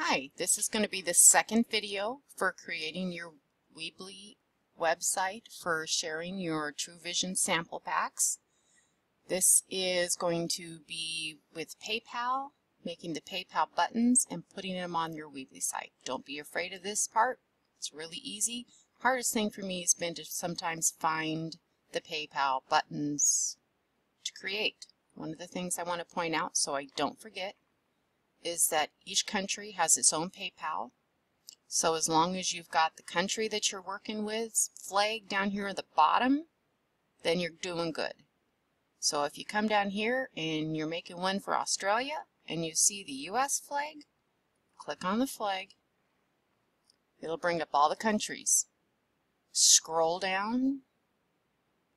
Hi, this is going to be the second video for creating your Weebly website for sharing your True Vision sample packs. This is going to be with PayPal, making the PayPal buttons and putting them on your Weebly site. Don't be afraid of this part. It's really easy. Hardest thing for me has been to sometimes find the PayPal buttons to create. One of the things I want to point out so I don't forget is that each country has its own PayPal. So as long as you've got the country that you're working with flag down here at the bottom, then you're doing good. So if you come down here and you're making one for Australia and you see the US flag, click on the flag. It'll bring up all the countries. Scroll down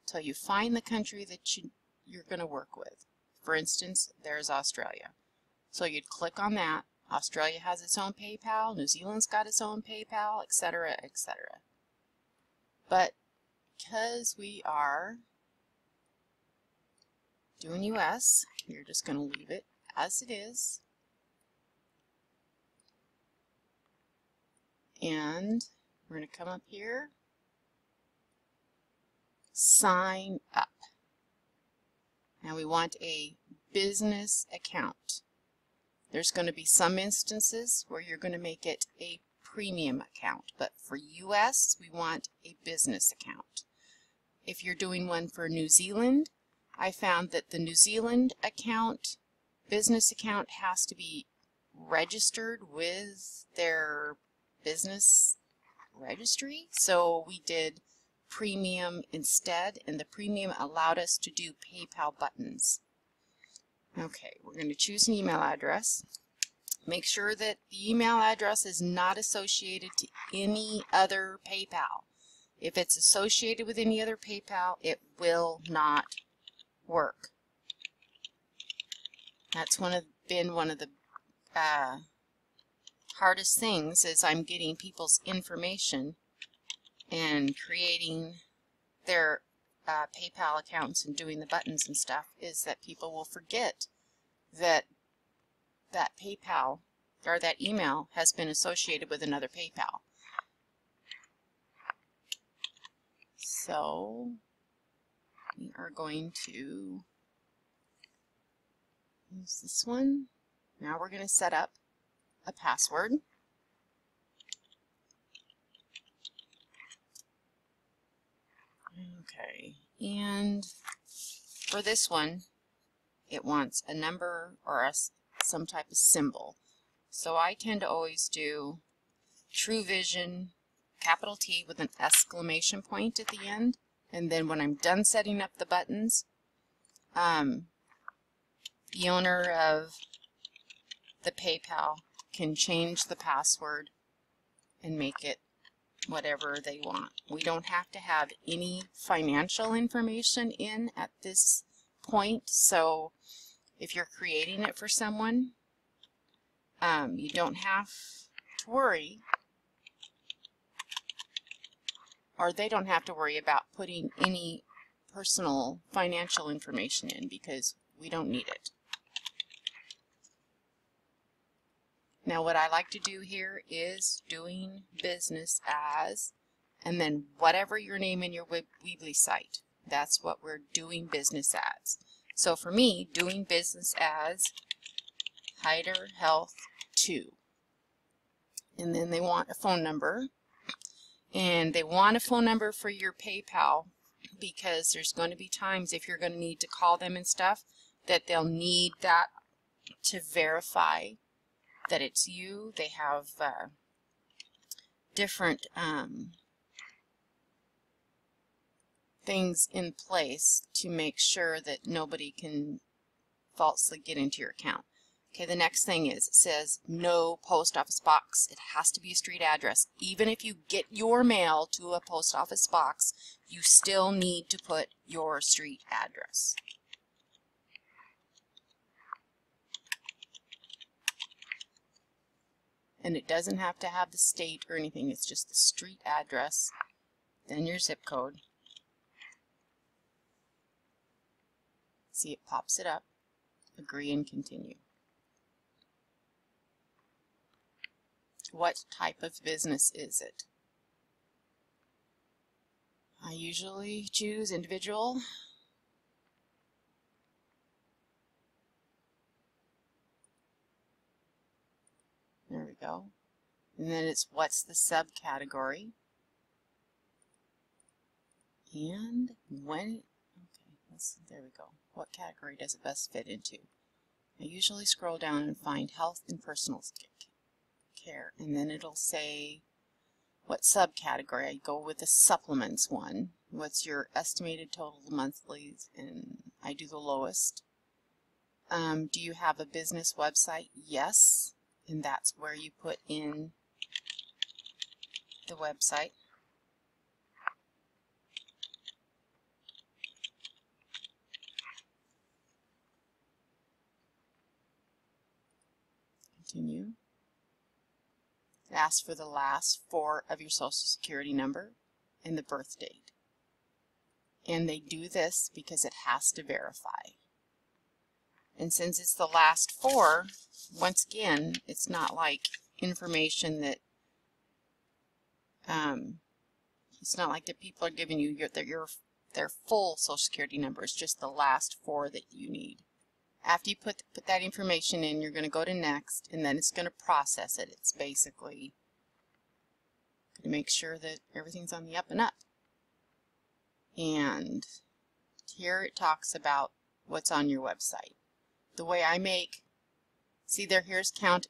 till you find the country that you're going to work with. For instance, there's Australia. So you'd click on that. Australia has its own PayPal, New Zealand's got its own PayPal, etc., etc. But because we are doing US, you're just going to leave it as it is. And we're going to come up here, sign up. Now we want a business account. There's going to be some instances where you're going to make it a premium account, but for US, we want a business account. If you're doing one for New Zealand, I found that the New Zealand account, business account, has to be registered with their business registry. So we did premium instead, and the premium allowed us to do PayPal buttons. Okay, we're going to choose an email address. Make sure that the email address is not associated to any other PayPal. If it's associated with any other PayPal, it will not work. That's been one of the hardest things is I'm getting people's information and creating their PayPal accounts and doing the buttons and stuff, is that people will forget that that PayPal or that email has been associated with another PayPal. So we are going to use this one. Now we're going to set up a password. Okay, and for this one, it wants a number or some type of symbol. So I tend to always do True Vision, capital T with an exclamation point at the end, and then when I'm done setting up the buttons, the owner of the PayPal can change the password and make it whatever they want. We don't have to have any financial information in at this point, so if you're creating it for someone, you don't have to worry, or they don't have to worry about putting any personal financial information in because we don't need it. Now what I like to do here is doing business as, and then whatever your name in your Weebly site, that's what we're doing business as. So for me, doing business as Hyder Health 2. And then they want a phone number. And they want a phone number for your PayPal because there's going to be times if you're going to need to call them and stuff that they'll need that to verify that it's you. They have different things in place to make sure that nobody can falsely get into your account. Okay, the next thing is, it says no post office box. It has to be a street address. Even if you get your mail to a post office box, you still need to put your street address. And it doesn't have to have the state or anything. It's just the street address, then your zip code. See, it pops it up. Agree and continue. What type of business is it? I usually choose individual. There we go. And then it's what's the subcategory. And when, okay, there we go. What category does it best fit into? I usually scroll down and find health and personal care, and then it'll say what subcategory. I go with the supplements one. What's your estimated total monthly? And I do the lowest. Do you have a business website? Yes, and that's where you put in the website. Continue. It asks for the last 4 of your social security number and the birth date. And they do this because it has to verify. And since it's the last 4, once again, it's not like information that it's not like that people are giving you their full social security number. It's just the last 4 that you need. After you put that information in, you're going to go to next, and then it's going to process it. It's basically going to make sure that everything's on the up and up. And here it talks about what's on your website. The way I make, see there, here's count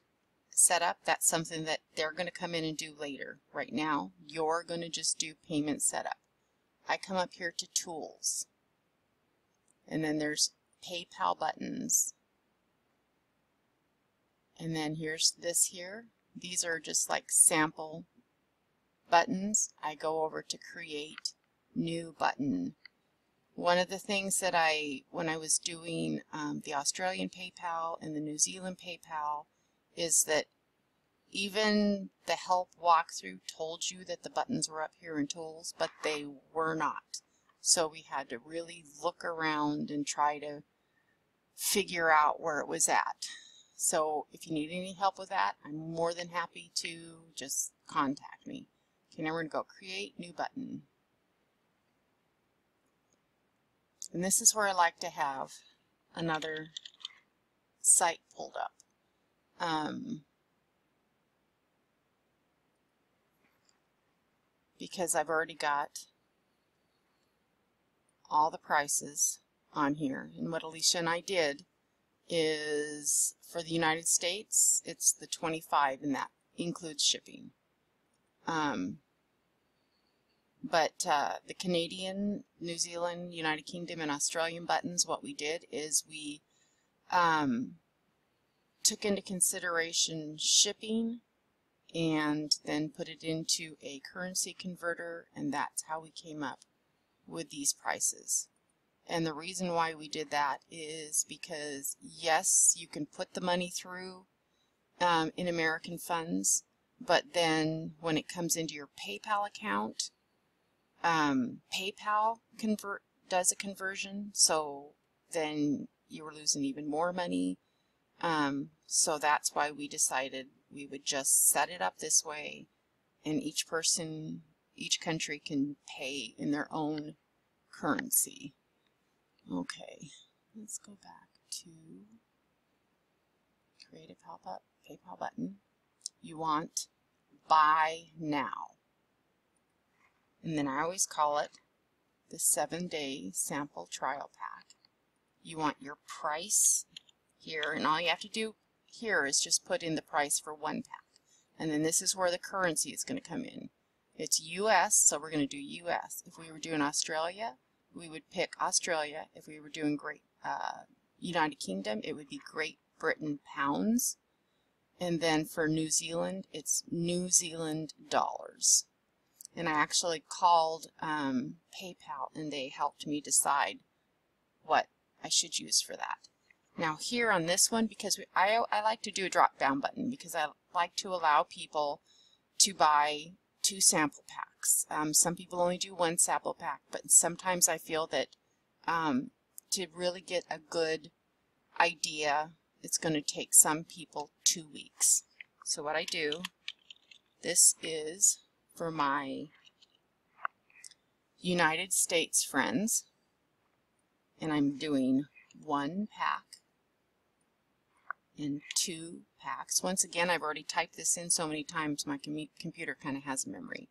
setup. That's something that they're going to come in and do later. Right now, you're going to just do payment setup. I come up here to tools, and then there's PayPal buttons, and then here's this here. These are just like sample buttons. I go over to create new button. One of the things that when I was doing the Australian PayPal and the New Zealand PayPal is that even the help walkthrough told you that the buttons were up here in tools, but they were not. So we had to really look around and try to figure out where it was at. So if you need any help with that, I'm more than happy to just contact me. Okay, now we're going to go create new button. And this is where I like to have another site pulled up. Because I've already got all the prices on here. And what Alicia and I did is for the United States, it's the 25, and that includes shipping. But the Canadian, New Zealand, United Kingdom, and Australian buttons, what we did is we took into consideration shipping and then put it into a currency converter, and that's how we came up with these prices. And the reason why we did that is because, yes, you can put the money through in American funds, but then when it comes into your PayPal account, PayPal does a conversion, so then you were losing even more money. So that's why we decided we would just set it up this way, and each country can pay in their own currency. Okay, let's go back to create a pop-up PayPal button. You want buy now. And then I always call it the 7-day sample trial pack. You want your price here, and all you have to do here is just put in the price for 1 pack. And then this is where the currency is going to come in. It's US, so we're going to do US. If we were doing Australia, we would pick Australia. If we were doing United Kingdom, it would be Great Britain pounds. And then for New Zealand, it's New Zealand dollars. And I actually called PayPal, and they helped me decide what I should use for that. Now here on this one, because I like to do a drop-down button because I like to allow people to buy 2 sample packs. Some people only do 1 sample pack, but sometimes I feel that to really get a good idea, it's going to take some people 2 weeks. So what I do This is for my United States friends, and I'm doing 1 pack and 2 packs. Once again, I've already typed this in so many times my computer kind of has memory.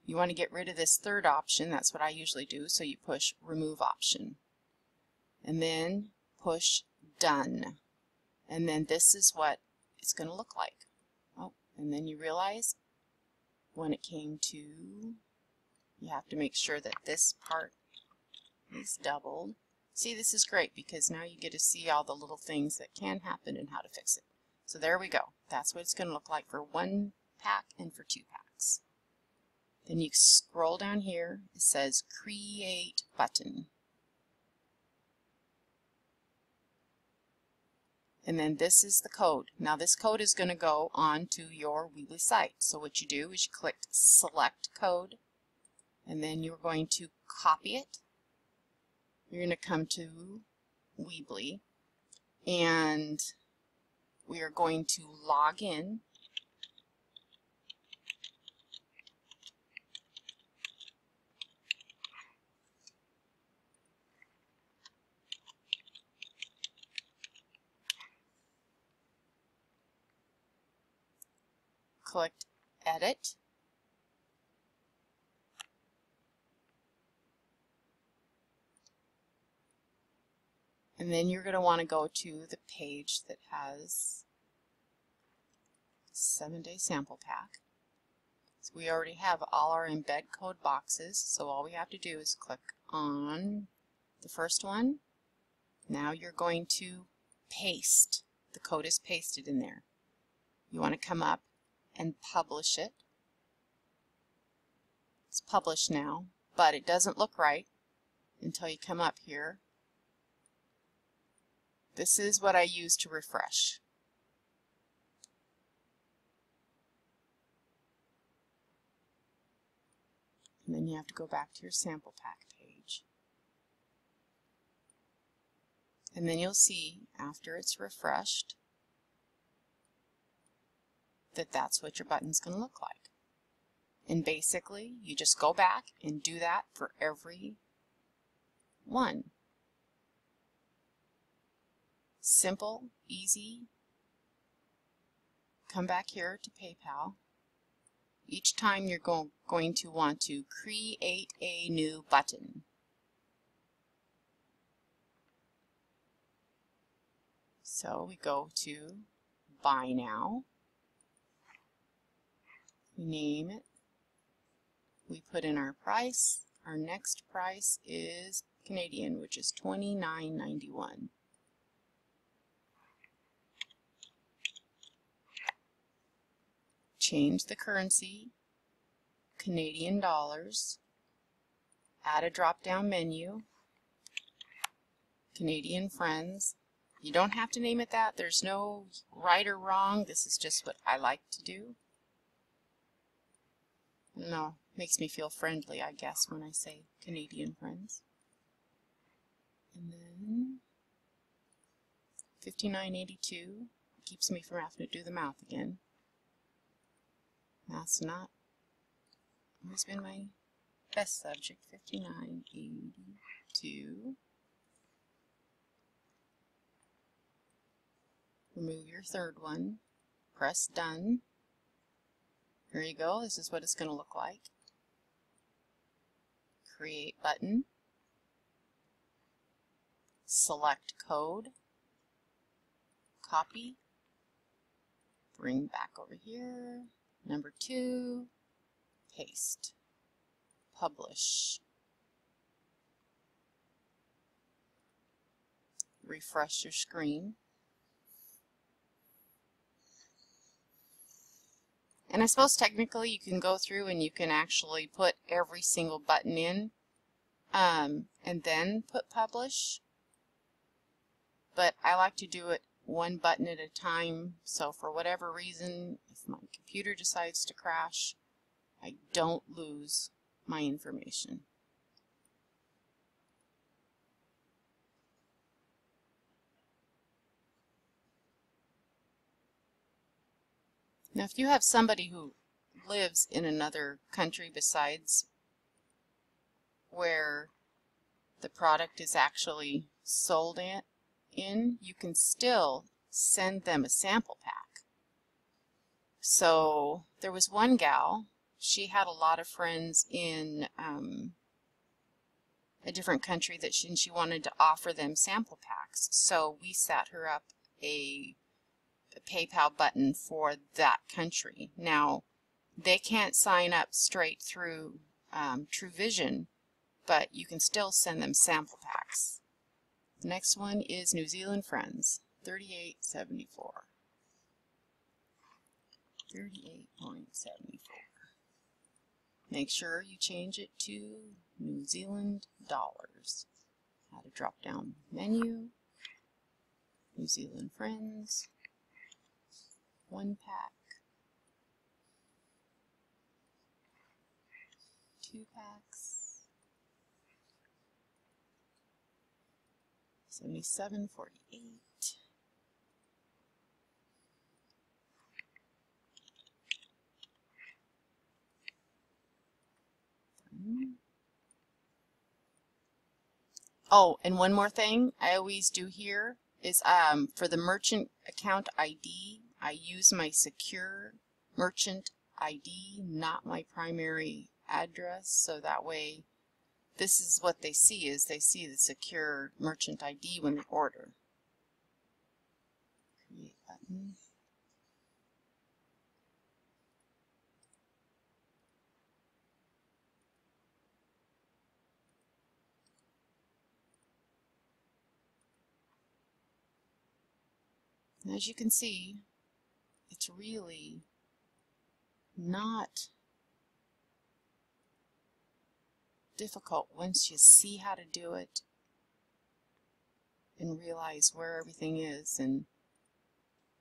You want to get rid of this third option. That's what I usually do. So you push remove option and then push done, and then this is what it's going to look like. Oh, and then you realize when it came to, you have to make sure that this part is doubled. See, this is great because now you get to see all the little things that can happen and how to fix it. So there we go. That's what it's going to look like for 1 pack and for 2 packs. Then you scroll down here. It says Create Button. And then this is the code. Now this code is going to go on to your Weebly site. So what you do is you click Select Code, and then you're going to copy it. You're going to come to Weebly, and we are going to log in. Click Edit. And then you're going to want to go to the page that has 7-day sample pack. So we already have all our embed code boxes, so all we have to do is click on the first one. Now you're going to paste. The code is pasted in there. You want to come up and publish it. It's published now, but it doesn't look right until you come up here. This is what I use to refresh. And then you have to go back to your sample pack page. And then you'll see after it's refreshed that that's what your button's going to look like. And basically you just go back and do that for every one. Simple, easy. Come back here to PayPal. Each time you're going to want to create a new button. So we go to Buy Now. We name it. We put in our price. Our next price is Canadian, which is $29.91. Change the currency, Canadian dollars, add a drop-down menu, Canadian friends. You don't have to name it that. There's no right or wrong. This is just what I like to do. I don't know, makes me feel friendly, I guess, when I say Canadian friends. And then $59.82 keeps me from having to do the math again. That's not always been my best subject. $59.82. Remove your third one. Press Done. Here you go. This is what it's going to look like. Create button. Select code. Copy. Bring back over here. Number 2, paste, publish, refresh your screen. And I suppose technically you can go through and you can actually put every single button in and then put publish. But I like to do it one button at a time, so for whatever reason, if my computer decides to crash, I don't lose my information. Now if you have somebody who lives in another country besides where the product is actually sold in, you can still send them a sample pack. So there was one gal, she had a lot of friends in a different country that she wanted to offer them sample packs. So we set her up a PayPal button for that country. Now, they can't sign up straight through TrueVision, but you can still send them sample packs. The next one is New Zealand Friends, 38.74. 38.74. Make sure you change it to New Zealand dollars. Add a drop-down menu, New Zealand Friends, 1 pack, 2 packs, 77.48. Oh, and one more thing I always do here is for the merchant account ID, I use my secure merchant ID, not my primary address, so that way this is what they see, is they see the secure merchant ID when they order. Create button. And as you can see, it's really not difficult once you see how to do it and realize where everything is and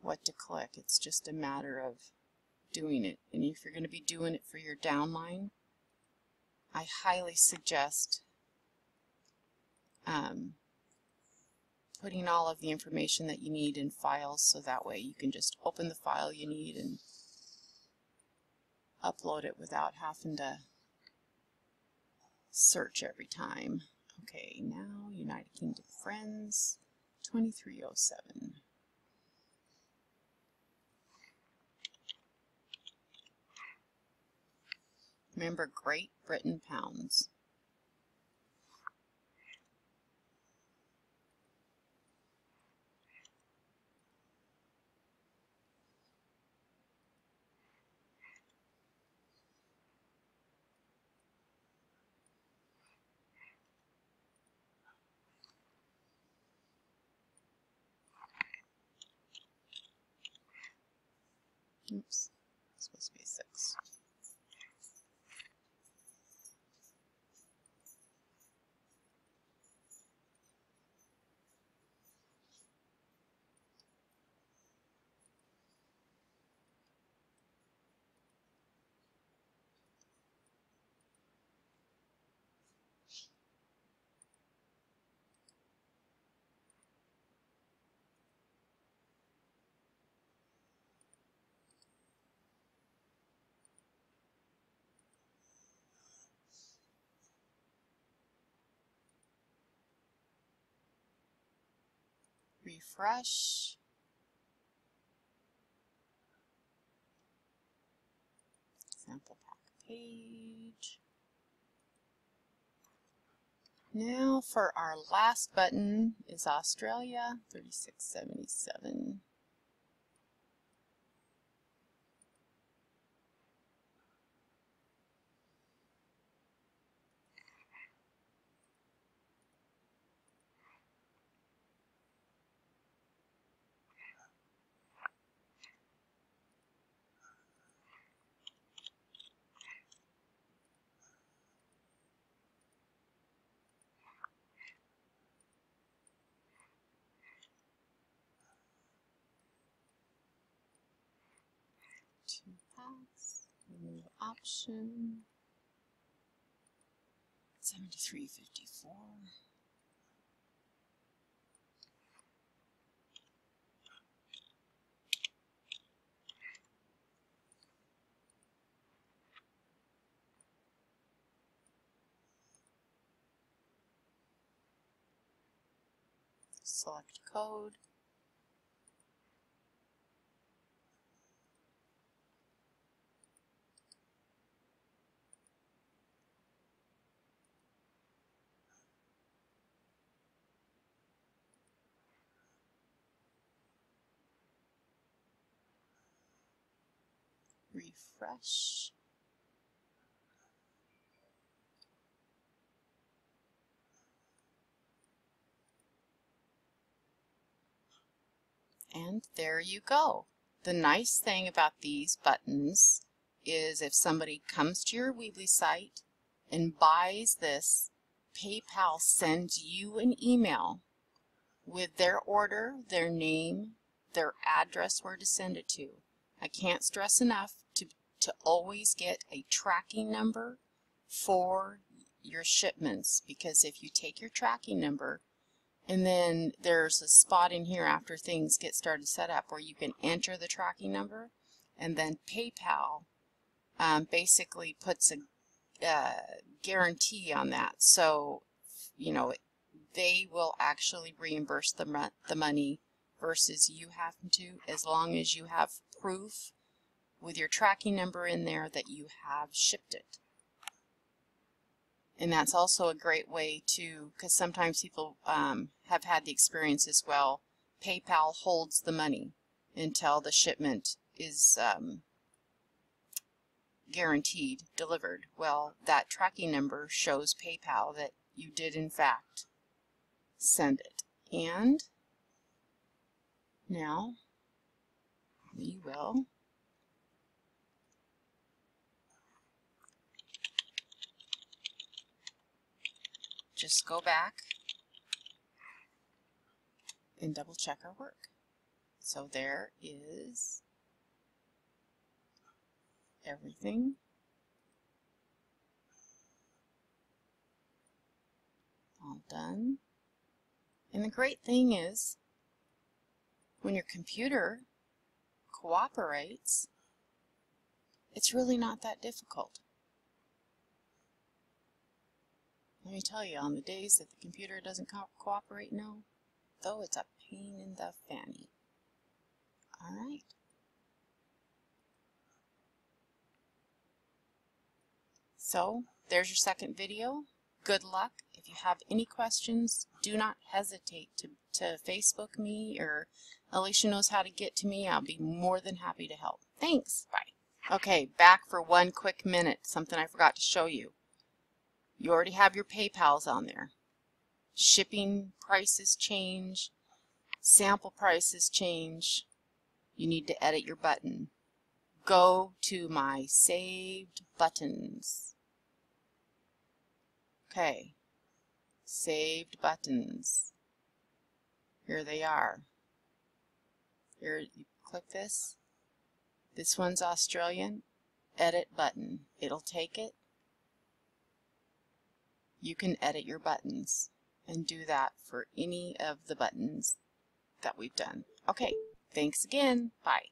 what to click. It's just a matter of doing it. And if you're going to be doing it for your downline, I highly suggest putting all of the information that you need in files, so that way you can just open the file you need and upload it without having to search every time. Okay, now United Kingdom Friends, 2307. Remember, Great Britain pounds. Oops, it's supposed to be 6. Refresh. Sample pack page. Now for our last button is Australia, 36.77. Two packs, remove option, 73.54. select code. Refresh. And there you go. The nice thing about these buttons is if somebody comes to your Weebly site and buys this, PayPal sends you an email with their order, their name, their address where to send it to. I can't stress enough to always get a tracking number for your shipments, because if you take your tracking number and then there's a spot in here after things get started set up where you can enter the tracking number, and then PayPal basically puts a guarantee on that. So, you know, they will actually reimburse the money versus you having to, as long as you have proof with your tracking number in there that you have shipped it. And that's also a great way to, because sometimes people have had the experience as well, PayPal holds the money until the shipment is guaranteed delivered. Well, that tracking number shows PayPal that you did in fact send it. And now we will just go back and double check our work. So there is everything. All done. And the great thing is, when your computer cooperates, it's really not that difficult. Let me tell you, on the days that the computer doesn't cooperate, no, though it's a pain in the fanny. All right. So, there's your second video. Good luck. If you have any questions, do not hesitate to Facebook me, or Alicia knows how to get to me. I'll be more than happy to help. Thanks. Bye. Okay, back for one quick minute. Something I forgot to show you. You already have your PayPals on there. Shipping prices change. Sample prices change. You need to edit your button. Go to my saved buttons. Okay. Saved buttons. Here they are. Here, you click this. This one's Australian. Edit button. It'll take it. You can edit your buttons and do that for any of the buttons that we've done. Okay, thanks again. Bye.